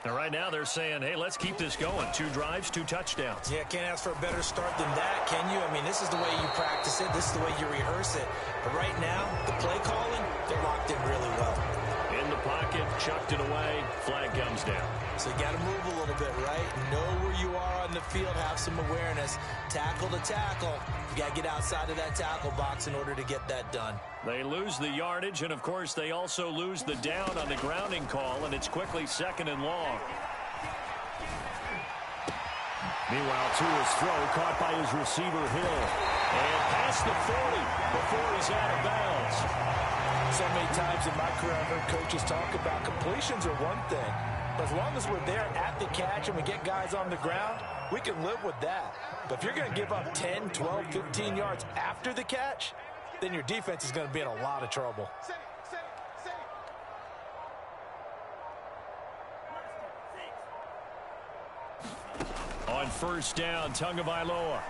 And right now they're saying, hey, let's keep this going. 2 drives, 2 touchdowns. Yeah, can't ask for a better start than that, can you? I mean, this is the way you practice it. This is the way you rehearse it. But right now, the play calling, they're locked in really well. In the pocket, chucked it away, flag comes down. So you got to move a little bit, right? Know where you are on the field, have some awareness. Tackle to tackle. You got to get outside of that tackle box in order to get that done. They lose the yardage, and of course they also lose the down on the grounding call, and it's quickly 2nd and long. Meanwhile, Tua's throw caught by his receiver Hill. And past the 40 before he's out of bounds. So many times in my career I've heard coaches talk about completions are one thing. But as long as we're there at the catch and we get guys on the ground, we can live with that. But if you're going to give up 10, 12, 15 yards after the catch, then your defense is going to be in a lot of trouble. On 1st down, Tagovailoa.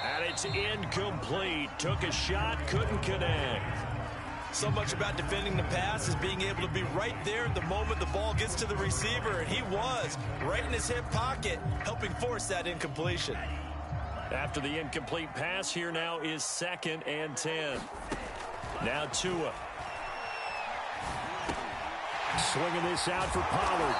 And it's incomplete. Took a shot, couldn't connect. So much about defending the pass is being able to be right there at the moment the ball gets to the receiver, and he was right in his hip pocket, helping force that incompletion. After the incomplete pass, here now is 2nd and 10. Now Tua. Swinging this out for Pollard.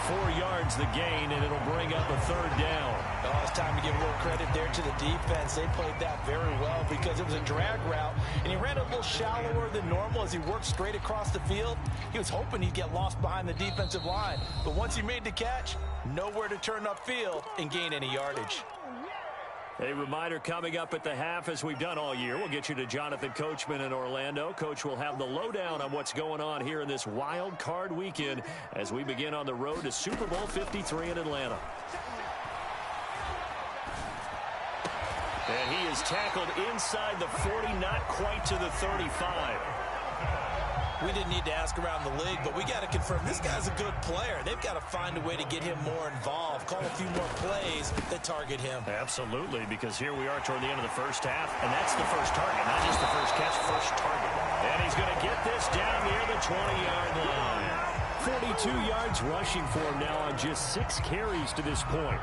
4 yards the gain, and it'll bring up a 3rd down. Oh, it's time to give a little credit there to the defense. They played that very well because it was a drag route, and he ran a little shallower than normal as he worked straight across the field. He was hoping he'd get lost behind the defensive line, but once he made the catch, nowhere to turn upfield and gain any yardage. A reminder coming up at the half, as we've done all year. We'll get you to Jonathan Coachman in Orlando. Coach will have the lowdown on what's going on here in this wild card weekend as we begin on the road to Super Bowl 53 in Atlanta. And he is tackled inside the 40, not quite to the 35. We didn't need to ask around the league, but we got to confirm this guy's a good player. They've got to find a way to get him more involved, call a few more plays that target him. Absolutely, because here we are toward the end of the first half, and that's the first target, not just the first catch, first target. And he's going to get this down near the 20-yard line. 42 yards rushing for him now on just 6 carries to this point.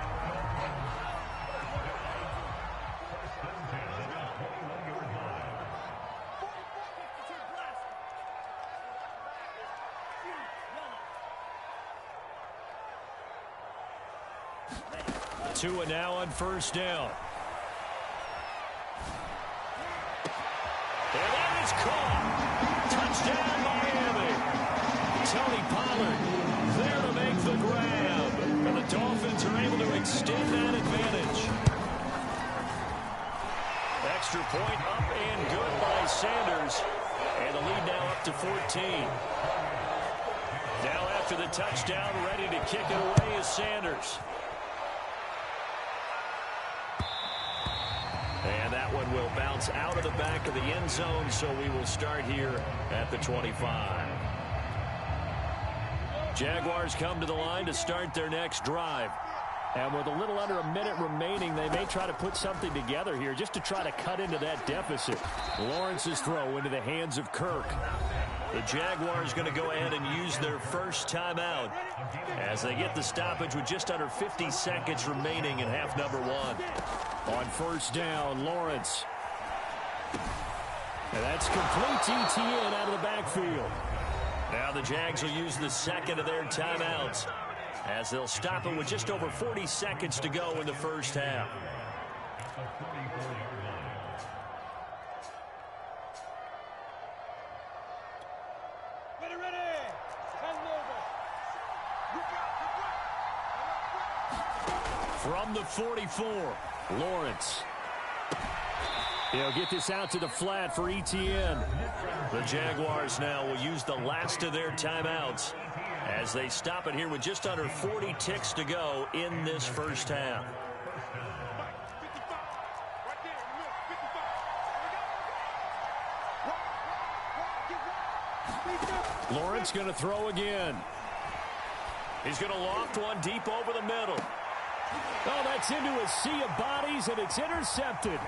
Tua now on 1st down. And that is caught. Touchdown, Miami. Tony Pollard there to make the grab. And the Dolphins are able to extend that advantage. Extra point up and good by Sanders. And the lead now up to 14. Now after the touchdown, ready to kick it away is Sanders. And that one will bounce out of the back of the end zone, so we will start here at the 25. Jaguars come to the line to start their next drive. And with a little under a minute remaining, they may try to put something together here just to try to cut into that deficit. Lawrence's throw into the hands of Kirk. The Jaguars going to go ahead and use their first timeout as they get the stoppage with just under 50 seconds remaining in half number 1. On 1st down, Lawrence. And that's complete to ETN out of the backfield. Now the Jags will use the 2nd of their timeouts as they'll stop him with just over 40 seconds to go in the first half. From the 44, Lawrence. He'll get this out to the flat for ETN. The Jaguars now will use the last of their timeouts as they stop it here with just under 40 ticks to go in this first half. Lawrence going to throw again. He's going to loft one deep over the middle. Oh, that's into a sea of bodies, and it's intercepted.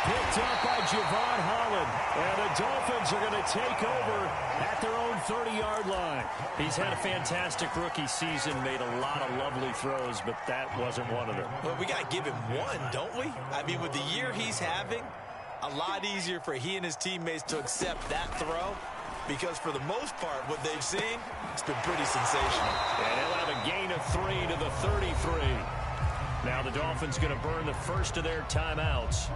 Picked up by Javon Holland. And the Dolphins are going to take over at their own 30-yard line. He's had a fantastic rookie season, made a lot of lovely throws, but that wasn't one of them. Well, we got to give him one, don't we? I mean, with the year he's having, a lot easier for he and his teammates to accept that throw, because for the most part, what they've seen, it's been pretty sensational. And he'll have a gain of 3 to the 33. Now the Dolphins going to burn the first of their timeouts,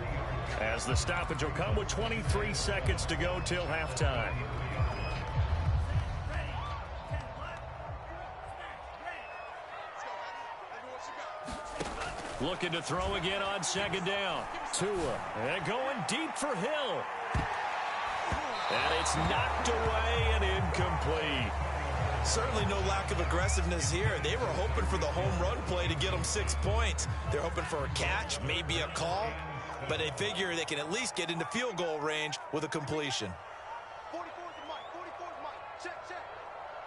as the stoppage will come with 23 seconds to go till halftime. Looking to throw again on second down. Tua, and going deep for Hill. And it's knocked away and incomplete. Certainly no lack of aggressiveness here. They were hoping for the home run play to get them 6 points. They're hoping for a catch, maybe a call, but they figure they can at least get into field goal range with a completion. 44 is the mic. 44 is the mic. Check, check.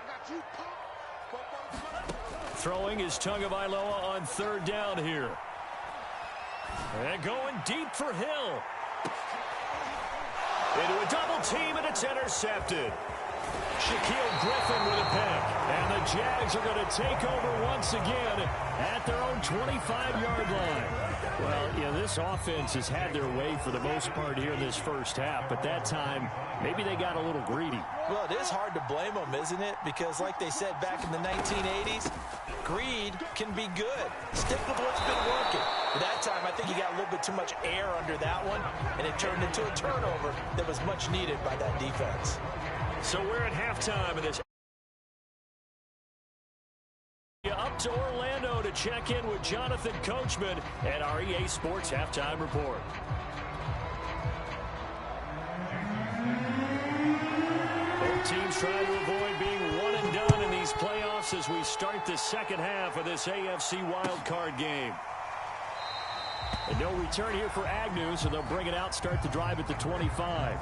I got you, pop. Throwing is Tagovailoa on third down here. And going deep for Hill. Into a double team, and it's intercepted. Shaquille Griffin with a pick. And the Jags are going to take over once again at their own 25-yard line. Well, you know, this offense has had their way for the most part here in this first half, but that time, maybe they got a little greedy. Well, it is hard to blame them, isn't it? Because like they said back in the 1980s, greed can be good. Stick with what's been working. But that time, I think he got a little bit too much air under that one, and it turned into a turnover that was much needed by that defense. So we're at halftime of this. Up to Orlando to check in with Jonathan Coachman at our EA Sports Halftime Report. Both teams trying to avoid being one and done in these playoffs as we start the second half of this AFC wildcard game. And no return here for Agnew, so they'll bring it out, start the drive at the 25.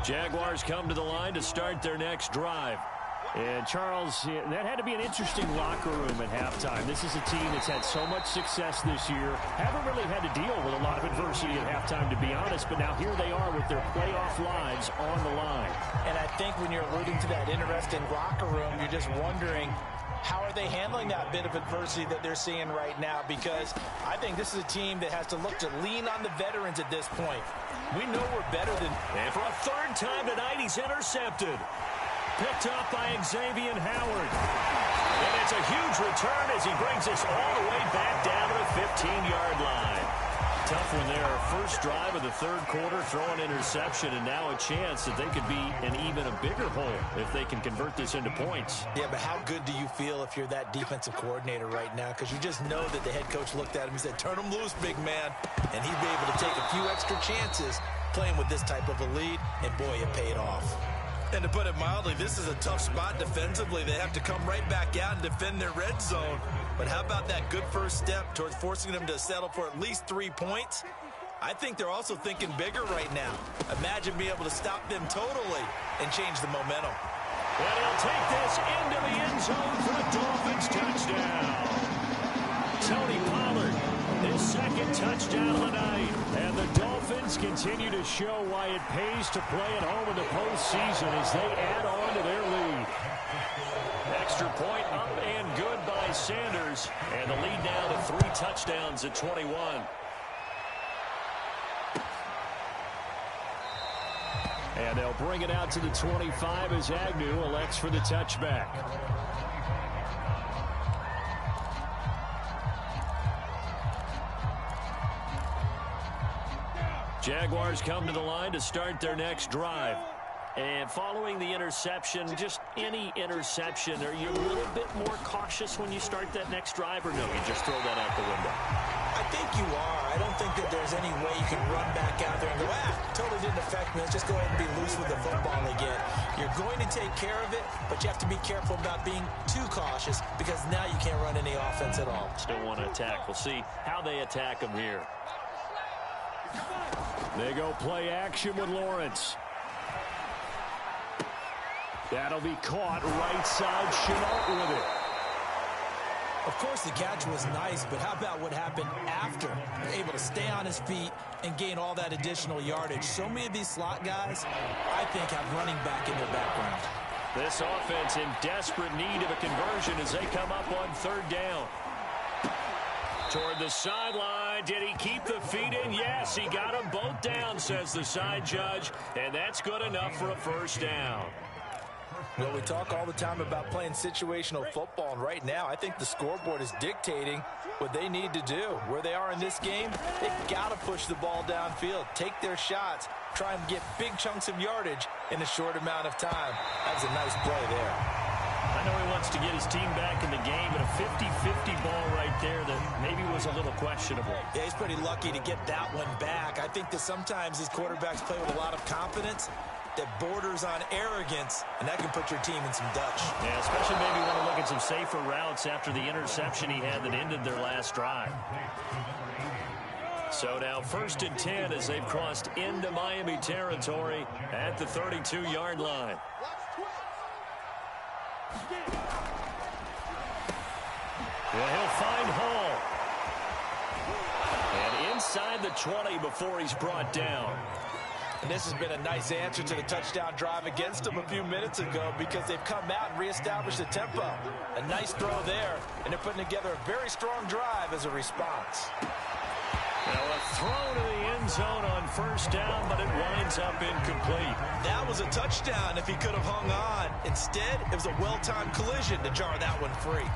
Jaguars come to the line to start their next drive. And, Charles, that had to be an interesting locker room at halftime. This is a team that's had so much success this year. Haven't really had to deal with a lot of adversity at halftime, to be honest. But now here they are with their playoff lives on the line. And I think when you're alluding to that interesting locker room, you're just wondering, how are they handling that bit of adversity that they're seeing right now? Because I think this is a team that has to look to lean on the veterans at this point. We know we're better than... And for a third time tonight, he's intercepted. Picked up by Xavier Howard. And it's a huge return as he brings us all the way back down to the 15-yard line. Tough one there. First drive of the third quarter, throwing interception, and now a chance that they could be in even a bigger hole if they can convert this into points. Yeah, but how good do you feel if you're that defensive coordinator right now? Because you just know that the head coach looked at him and said, turn him loose, big man. And he'd be able to take a few extra chances playing with this type of a lead, and boy, it paid off. And to put it mildly, this is a tough spot defensively. They have to come right back out and defend their red zone. But how about that good first step towards forcing them to settle for at least 3 points? I think they're also thinking bigger right now. Imagine being able to stop them totally and change the momentum. And he'll take this into the end zone for a Dolphins touchdown. Tony Pollard, his second touchdown of the night. And the Dolphins continue to show why it pays to play at home in the postseason as they add on to their lead. Extra point up and good by Sanders. And the lead now to 3 touchdowns at 21. And they'll bring it out to the 25 as Agnew elects for the touchback. Jaguars come to the line to start their next drive. And following the interception, just any interception, are you a little bit more cautious when you start that next drive, or no, you just throw that out the window? I think you are. I don't think that there's any way you can run back out there and go, totally didn't affect me. Let's just go ahead and be loose with the football again. You're going to take care of it, but you have to be careful about being too cautious because now you can't run any offense at all. Still want to attack. We'll see how they attack them here. They go play action with Lawrence. That'll be caught right side. Chenault with it. Of course, the catch was nice, but how about what happened after? Able to stay on his feet and gain all that additional yardage. So many of these slot guys, I think, have running back in their background. This offense in desperate need of a conversion as they come up on third down. Toward the sideline. Did he keep the feet in? Yes, he got them both down, says the side judge, and that's good enough for a first down. Well, we talk all the time about playing situational football, and right now I think the scoreboard is dictating what they need to do. Where they are in this game, they've got to push the ball downfield, take their shots, try and get big chunks of yardage in a short amount of time. That was a nice play there. I know he wants to get his team back in the game, but a 50-50 ball right there that maybe was a little questionable. Yeah, he's pretty lucky to get that one back. I think that sometimes his quarterbacks play with a lot of confidence that borders on arrogance, and that can put your team in some Dutch. Yeah, especially maybe want to look at some safer routes after the interception he had that ended their last drive. So now 1st and 10 as they've crossed into Miami territory at the 32-yard line. Yeah, he'll find Hall. And inside the 20 before he's brought down. And this has been a nice answer to the touchdown drive against them a few minutes ago because they've come out and reestablished the tempo. A nice throw there, and they're putting together a very strong drive as a response. Now a throw to the end zone on first down, but it winds up incomplete. That was a touchdown if he could have hung on. Instead, it was a well-timed collision to jar that one free.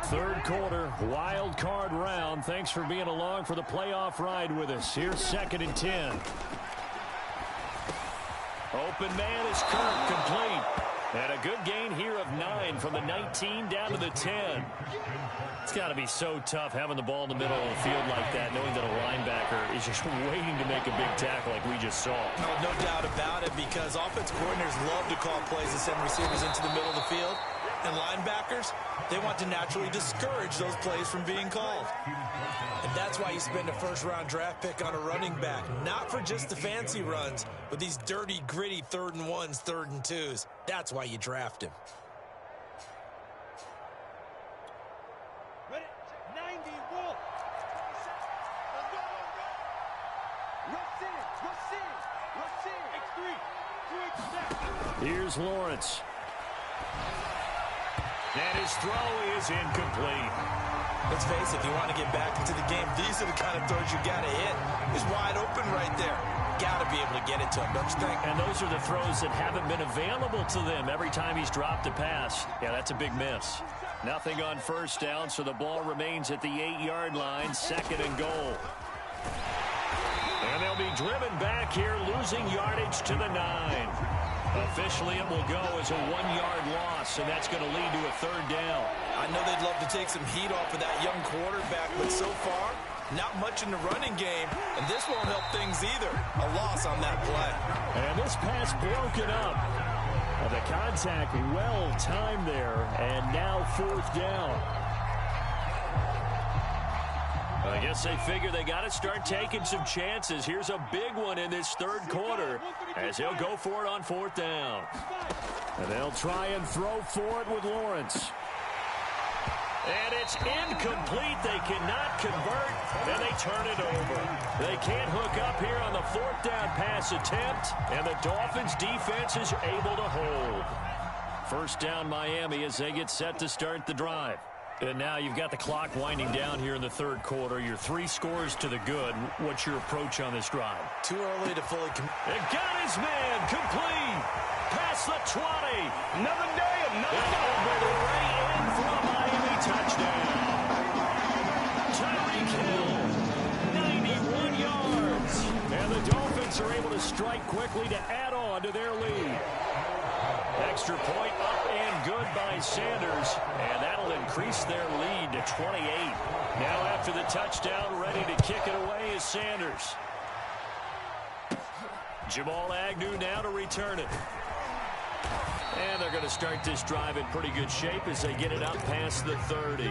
Third quarter, wild card round. Thanks for being along for the playoff ride with us. Here's 2nd and 10. Open man is Kirk, complete. And a good gain here of 9 from the 19 down to the 10. It's got to be so tough having the ball in the middle of the field like that, knowing that a linebacker is just waiting to make a big tackle like we just saw. No doubt about it, because offense coordinators love to call plays and send receivers into the middle of the field. And linebackers, they want to naturally discourage those plays from being called. And that's why you spend a first-round draft pick on a running back. Not for just the fancy runs, but these dirty, gritty 3rd and 1s, 3rd and 2s. That's why you draft him. Ready? 90, roll. Rush in, rush in, rush in. X3, Here's Lawrence. And his throw is incomplete. Let's face it, if you want to get back into the game, these are the kind of throws you got to hit. He's wide open right there. Got to be able to get it to him, don't you think? And those are the throws that haven't been available to them every time he's dropped a pass. Yeah, that's a big miss. Nothing on first down, so the ball remains at the 8-yard line, 2nd and goal. And they'll be driven back here, losing yardage to the 9. Officially, it will go as a 1-yard loss, and that's going to lead to a 3rd down. I know they'd love to take some heat off of that young quarterback, but so far, not much in the running game, and this won't help things either. A loss on that play. And this pass broken up. The contact well-timed there, and now 4th down. I guess they figure they got to start taking some chances. Here's a big one in this 3rd quarter as he'll go for it on 4th down. And they'll try and throw for it with Lawrence. And it's incomplete. They cannot convert, and they turn it over. They can't hook up here on the 4th down pass attempt, and the Dolphins' defense is able to hold. First down Miami as they get set to start the drive. And now you've got the clock winding down here in the 3rd quarter. You're 3 scores to the good. What's your approach on this drive? Too early to fully It got his man complete. Past the 20. Another day, another Already in for a Miami touchdown. Tyreek Hill, 91 yards. And the Dolphins are able to strike quickly to add on to their lead. Extra point up and good by Sanders, and that'll increase their lead to 28. Now after the touchdown, ready to kick it away is Sanders. Jamal Agnew now to return it. And they're going to start this drive in pretty good shape as they get it up past the 30.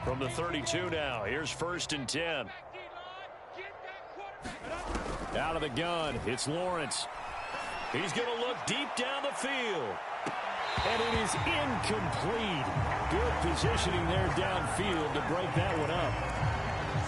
From the 32 now, here's 1st and 10. Out of the gun, it's Lawrence. He's going to look deep down the field. And it is incomplete. Good positioning there downfield to break that one up.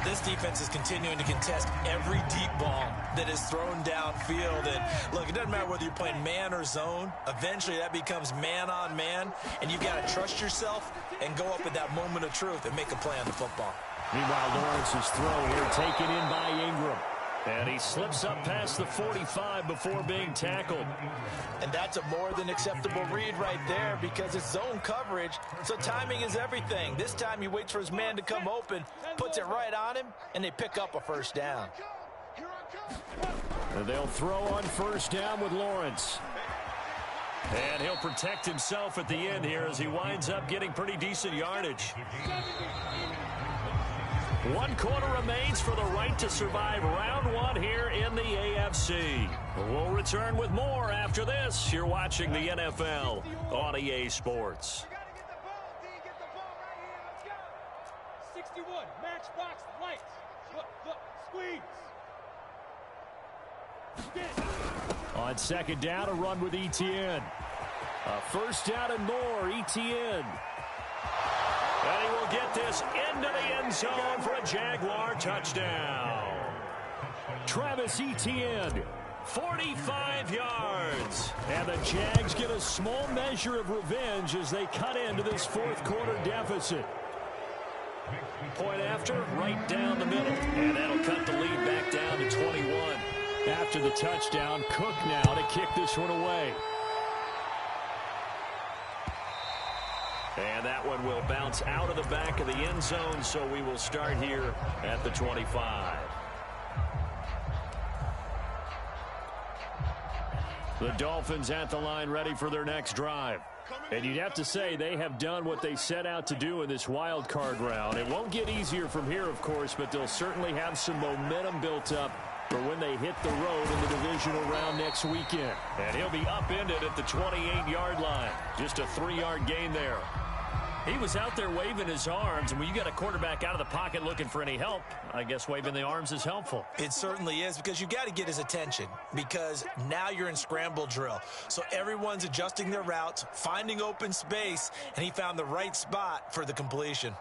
This defense is continuing to contest every deep ball that is thrown downfield. And look, it doesn't matter whether you're playing man or zone. Eventually that becomes man on man. And you've got to trust yourself and go up at that moment of truth and make a play on the football. Meanwhile, Lawrence's throw here taken in by Ingram. And he slips up past the 45 before being tackled. And that's a more than acceptable read right there because it's zone coverage, so timing is everything. This time he waits for his man to come open, puts it right on him, and they pick up a first down. And they'll throw on first down with Lawrence. And he'll protect himself at the end here as he winds up getting pretty decent yardage. 1 quarter remains for the right to survive round 1 here in the AFC. We'll return with more after this. You're watching the NFL on EA Sports. 61, matchbox lights. Look, squeeze. On second down, a run with ETN. A first down and more, ETN. And he will get this into the end zone for a Jaguar touchdown. Travis Etienne, 45 yards. And the Jags get a small measure of revenge as they cut into this fourth quarter deficit. Point after, right down the middle. And that'll cut the lead back down to 21. After the touchdown, Cook now to kick this one away. And that one will bounce out of the back of the end zone, so we will start here at the 25. The Dolphins at the line ready for their next drive. And you'd have to say they have done what they set out to do in this wild card round. It won't get easier from here, of course, but they'll certainly have some momentum built up for when they hit the road in the divisional round next weekend. And he'll be upended at the 28-yard line. Just a 3-yard gain there. He was out there waving his arms, and when you got a quarterback out of the pocket looking for any help, I guess waving the arms is helpful. It certainly is, because you got to get his attention, because now you're in scramble drill. So everyone's adjusting their routes, finding open space, and he found the right spot for the completion.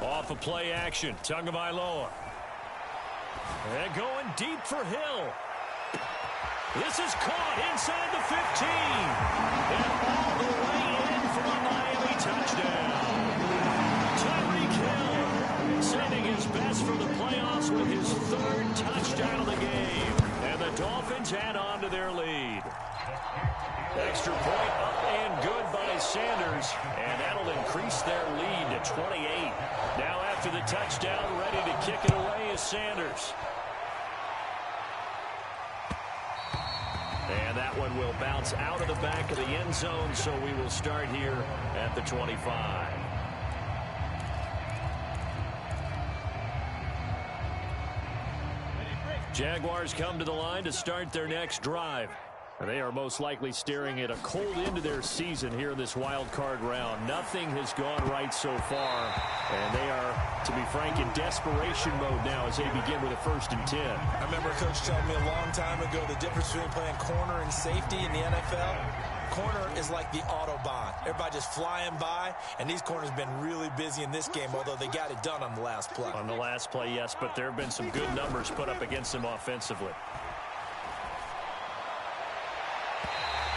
Off of play action, Tagovailoa. And going deep for Hill. This is caught inside the 15. And all the way in for a Miami touchdown. Tyreek Hill sending his best for the playoffs with his 3rd touchdown of the game. And the Dolphins add on to their lead. Extra point up and good by Sanders. And that'll increase their lead to 28. Now after the touchdown, ready to kick it away is Sanders. And that one will bounce out of the back of the end zone, so we will start here at the 25. Jaguars come to the line to start their next drive. They are most likely staring at a cold end to their season here in this wild card round. Nothing has gone right so far, and they are, to be frank, in desperation mode now as they begin with a 1st and 10. I remember Coach telling me a long time ago the difference between playing corner and safety in the NFL. Corner is like the Autobahn. Everybody just flying by, and these corners have been really busy in this game, although they got it done on the last play. On the last play, yes, but there have been some good numbers put up against them offensively.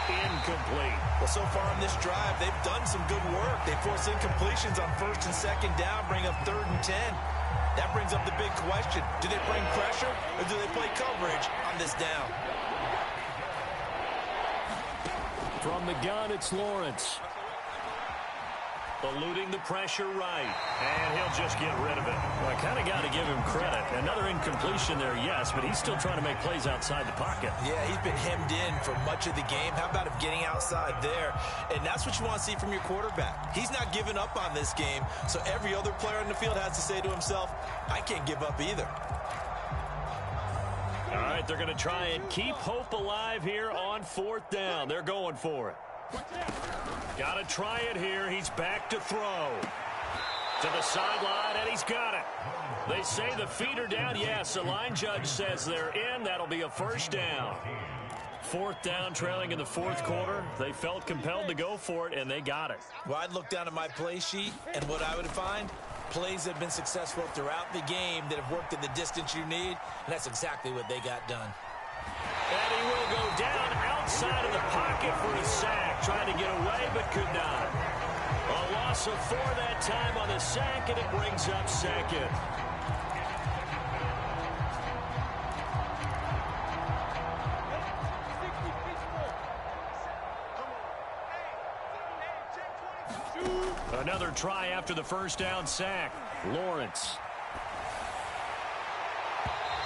Incomplete. Well, so far in this drive, they've done some good work. They force incompletions on 1st and 2nd down, bring up 3rd and 10. That brings up the big question. Do they bring pressure or do they play coverage on this down? From the gun, it's Lawrence. Eluding the pressure right. And he'll just get rid of it. Well, I kind of got to give him credit. Another incompletion there, yes, but he's still trying to make plays outside the pocket. Yeah, he's been hemmed in for much of the game. How about him getting outside there? And that's what you want to see from your quarterback. He's not giving up on this game, so every other player on the field has to say to himself, I can't give up either. All right, they're going to try and keep hope alive here on 4th down. They're going for it. Got to try it here. He's back to throw. To the sideline, and he's got it. They say the feet are down. Yes, the line judge says they're in. That'll be a first down. Fourth down, trailing in the fourth quarter. They felt compelled to go for it, and they got it. Well, I'd look down at my play sheet, and what I would find, plays that have been successful throughout the game that have worked in the distance you need, and that's exactly what they got done. And he will go down outside of the pocket for a sack. Trying to get away, but could not. A loss of 4 that time on the sack, and it brings up second. Another try after the first down sack. Lawrence.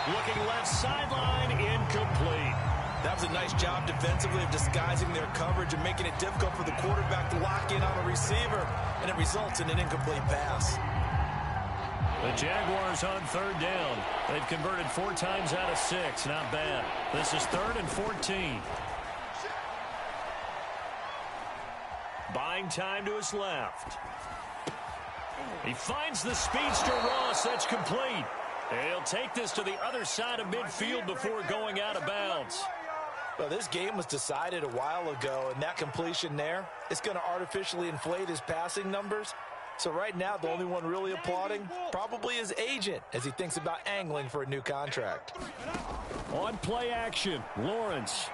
Looking left sideline, incomplete. That was a nice job defensively of disguising their coverage and making it difficult for the quarterback to lock in on a receiver, and it results in an incomplete pass. The Jaguars on third down. They've converted 4 times out of 6. Not bad. This is 3rd and 14. Buying time to his left. He finds the speedster Ross. That's complete. And he'll take this to the other side of midfield before going out of bounds. Well, this game was decided a while ago, and that completion there, it's going to artificially inflate his passing numbers. So right now, the only one really applauding probably his agent as he thinks about angling for a new contract. On play action, Lawrence.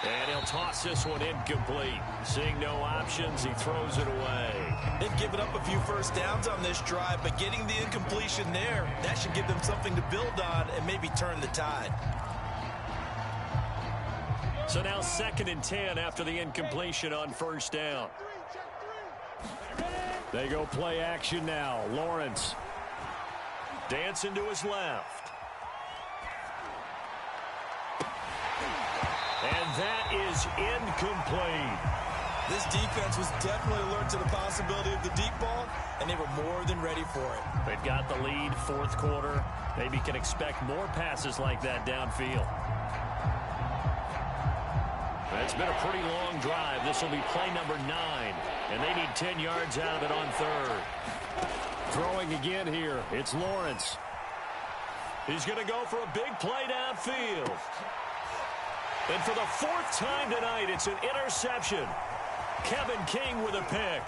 And he'll toss this one incomplete. Seeing no options, he throws it away. They've given up a few first downs on this drive, but getting the incompletion there, that should give them something to build on and maybe turn the tide. So now 2nd and 10 after the incompletion on first down. They go play action now. Lawrence dancing to his left. And that is incomplete. This defense was definitely alert to the possibility of the deep ball, and they were more than ready for it. They've got the lead, fourth quarter. Maybe can expect more passes like that downfield. It's been a pretty long drive. This will be play number 9, and they need 10 yards out of it on third. Throwing again here. It's Lawrence. He's going to go for a big play downfield. And for the 4th time tonight, it's an interception. Kevin King with a pick.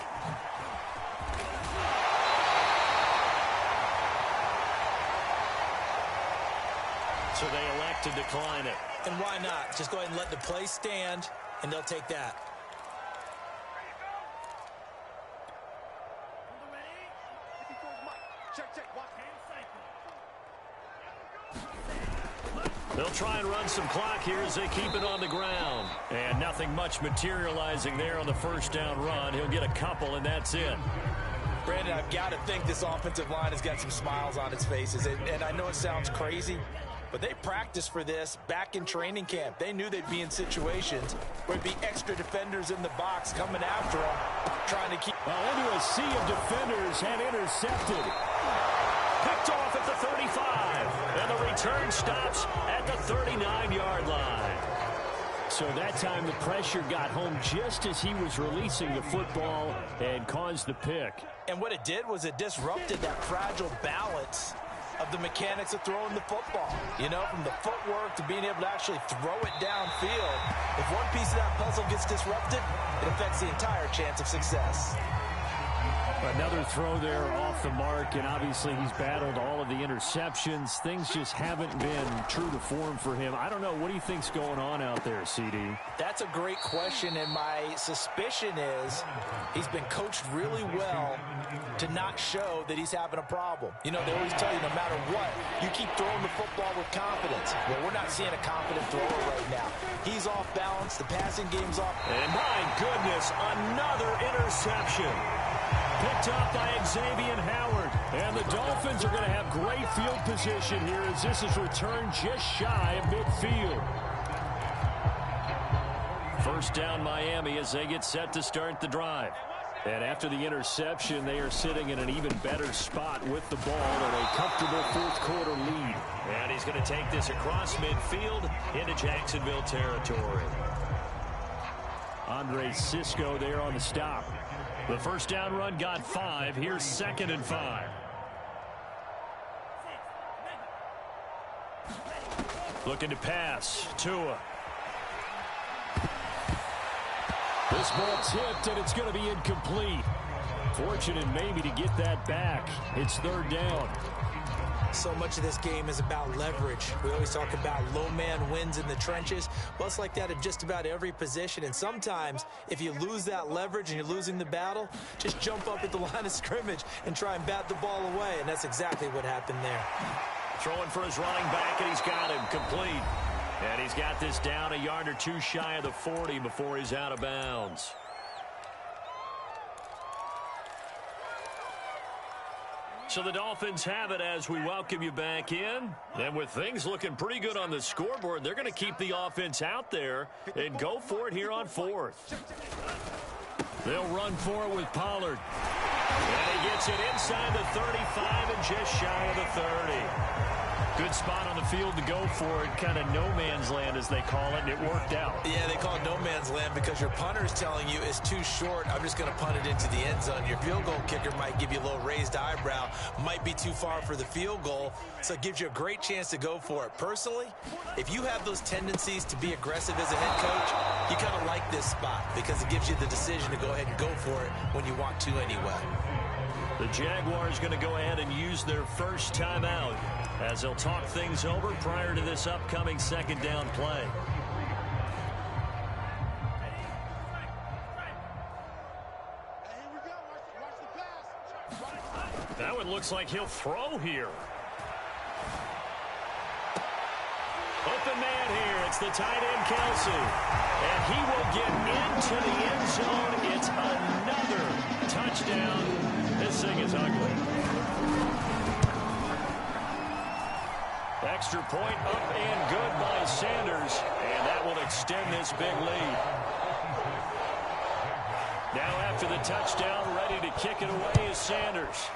So they elect to decline it. And why not? Just go ahead and let the play stand, and they'll take that. They'll try and run some clock here as they keep it on the ground. And nothing much materializing there on the first down run. He'll get a couple, and that's it. Brandon, I've got to think this offensive line has got some smiles on its faces. And I know it sounds crazy, but they practiced for this back in training camp. They knew they'd be in situations where there'd be extra defenders in the box coming after them, trying to keep... Well, into a sea of defenders and intercepted. Picked off at the 35. And the return stops at the 39-yard line. So that time the pressure got home just as he was releasing the football and caused the pick. And what it did was it disrupted that fragile balance of the mechanics of throwing the football. You know, from the footwork to being able to actually throw it downfield. If one piece of that puzzle gets disrupted, it affects the entire chance of success. Another throw there off the mark, and obviously he's battled all of the interceptions. Things just haven't been true to form for him. I don't know. What do you think's going on out there, CD? That's a great question, and my suspicion is he's been coached really well to not show that he's having a problem. You know, they always tell you no matter what, you keep throwing the football with confidence. Well, we're not seeing a confident thrower right now. He's off balance. The passing game's off. And my goodness, another interception. Picked up by Xavier Howard. And the Dolphins are going to have great field position here as this is returned just shy of midfield. First down Miami as they get set to start the drive. And after the interception, they are sitting in an even better spot with the ball and a comfortable fourth quarter lead. And he's going to take this across midfield into Jacksonville territory. Andre Cisco there on the stop. The first down run got 5. Here's 2nd and 5. Looking to pass. Tua. This ball tipped, and it's going to be incomplete. Fortunate maybe to get that back. It's 3rd down. So much of this game is about leverage. We always talk about low man wins in the trenches. Well, it's like that in just about every position. And sometimes, if you lose that leverage and you're losing the battle, just jump up at the line of scrimmage and try and bat the ball away. And that's exactly what happened there. Throwing for his running back, and he's got him complete. And he's got this down a yard or 2 shy of the 40 before he's out of bounds. So the Dolphins have it as we welcome you back in. And with things looking pretty good on the scoreboard, they're going to keep the offense out there and go for it here on 4th. They'll run for it with Pollard. And he gets it inside the 35 and just shy of the 30. Good spot on the field to go for it. Kind of no man's land, as they call it, and it worked out. Yeah, they call it no man's land because your punter is telling you it's too short. I'm just going to punt it into the end zone. Your field goal kicker might give you a little raised eyebrow. Might be too far for the field goal, so it gives you a great chance to go for it. Personally, if you have those tendencies to be aggressive as a head coach, you kind of like this spot because it gives you the decision to go ahead and go for it when you want to anyway. The Jaguars going to go ahead and use their first timeout as they'll talk things over prior to this upcoming 2nd down play. That one looks like he'll throw here. Open man here. It's the tight end, Kelsey. And he will get into the end zone. It's another touchdown. This thing is ugly. Extra point up and good by Sanders. And that will extend this big lead. Now after the touchdown, ready to kick it away is Sanders.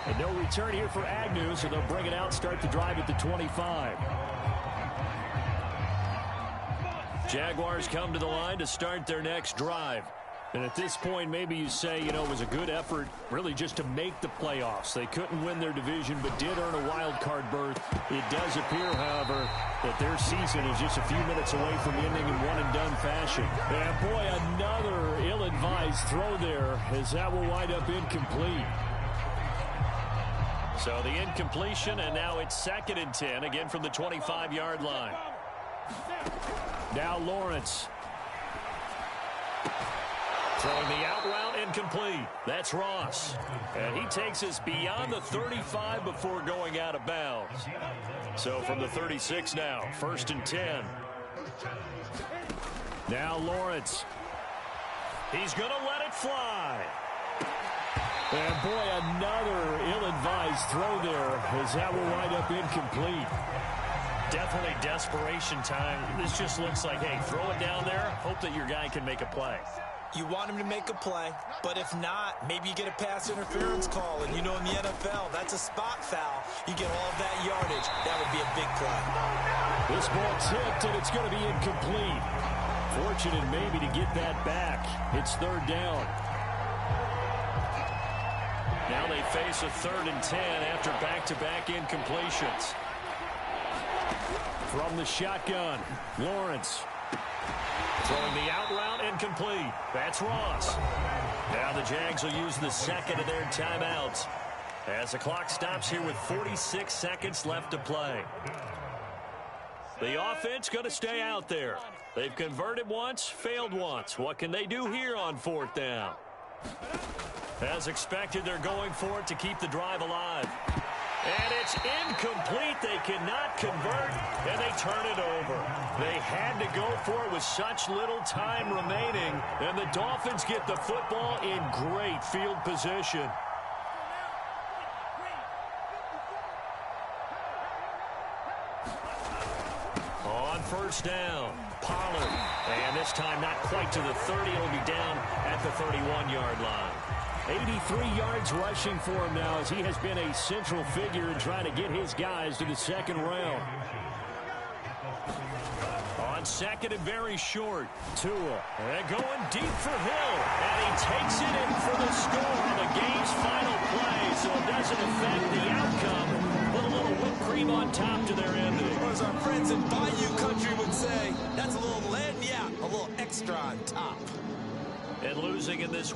And no return here for Agnew, so they'll bring it out, start the drive at the 25. Jaguars come to the line to start their next drive. And at this point, maybe you say, you know, it was a good effort really just to make the playoffs. They couldn't win their division, but did earn a wild card berth. It does appear, however, that their season is just a few minutes away from ending in one-and-done fashion. And, boy, another ill-advised throw there as that will wind up incomplete. So the incompletion, and now it's 2nd and 10, again from the 25-yard line. Now Lawrence. Throwing the out route incomplete. That's Ross. And he takes us beyond the 35 before going out of bounds. So from the 36 now, 1st and 10. Now Lawrence. He's going to let it fly. And, boy, another ill-advised throw there as that will wind up incomplete. Definitely desperation time. This just looks like, hey, throw it down there, hope that your guy can make a play. You want him to make a play, but if not, maybe you get a pass interference call. And, you know, in the NFL, that's a spot foul. You get all of that yardage. That would be a big play. This ball tipped, and it's going to be incomplete. Fortunate maybe to get that back. It's 3rd down. Now they face a 3rd and 10 after back-to-back incompletions. From the shotgun, Lawrence. Throwing the out route incomplete. That's Ross. Now the Jags will use the 2nd of their timeouts as the clock stops here with 46 seconds left to play. The offense going to stay out there. They've converted once, failed once. What can they do here on 4th down? As expected, they're going for it to keep the drive alive. And it's incomplete. They cannot convert, and they turn it over. They had to go for it with such little time remaining, and the Dolphins get the football in great field position. On 1st down, Pollard. And this time not quite to the 30. It'll be down at the 31-yard line. 83 yards rushing for him now as he has been a central figure in trying to get his guys to the 2nd round. On on second and very short. Tua, and going deep for Hill. And he takes it in for the score on the game's final play. So it doesn't affect the outcome. Put a little whipped cream on top to their ending. Or as our friends in Bayou Country would say, that's a little lagniappe, a little extra on top. And losing in this one.